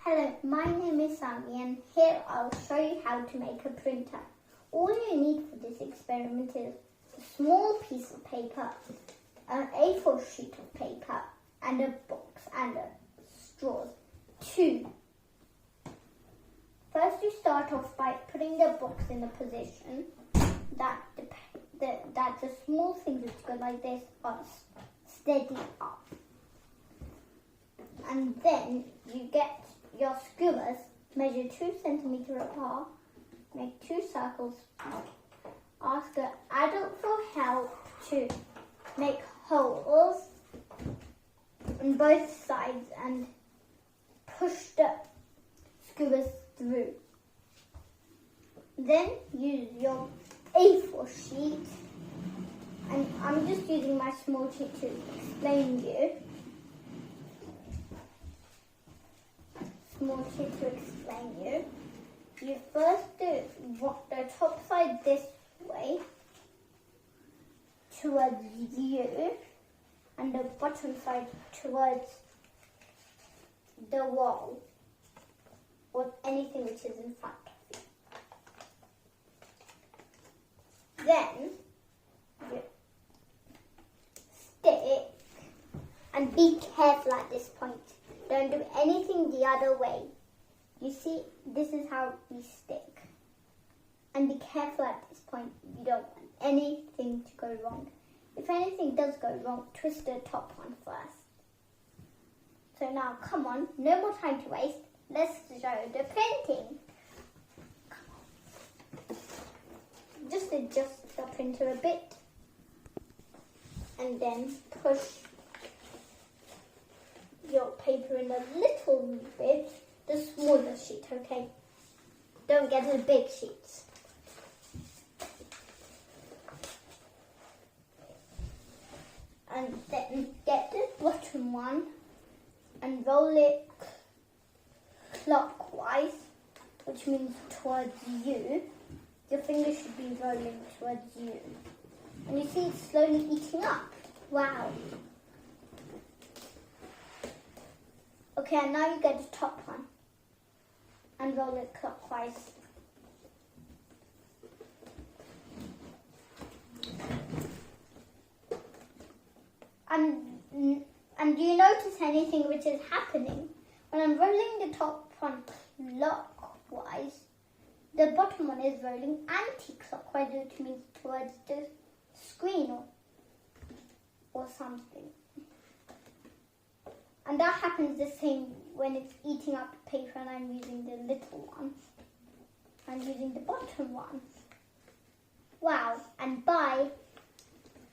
Hello, my name is Saanvi and here I'll show you how to make a printer. All you need for this experiment is a small piece of paper, an A4 sheet of paper and a box and straws. First you start off by putting the box in a position that the small things which go like this are steady up. And then you get your skewers, measure 2 centimeters apart, make 2 circles, ask an adult for help to make holes on both sides and push the skewers through. Then use your A4 sheet, and I'm just using my small sheet to explain you. You first do the top side this way towards you and the bottom side towards the wall or anything which is in front of you. Then you stick and be careful at this point. Don't do anything the other way. You see, this is how we stick. And be careful at this point. You don't want anything to go wrong. If anything does go wrong, twist the top one first. So now, come on, no more time to waste. Let's show the printing. Come on. Just adjust the printer a bit. And then push your paper in a little bit, the smaller sheet, okay? Don't get the big sheets. And then get the bottom one and roll it clockwise, which means towards you. Your fingers should be rolling towards you. And you see it's slowly eating up. Wow. Okay, and now you get the top one and roll it clockwise. And do you notice anything which is happening? When I'm rolling the top one clockwise, the bottom one is rolling anti-clockwise, which means towards the screen or something. And that happens the same when it's eating up paper and I'm using the little one. I'm using the bottom one. Wow, and bye.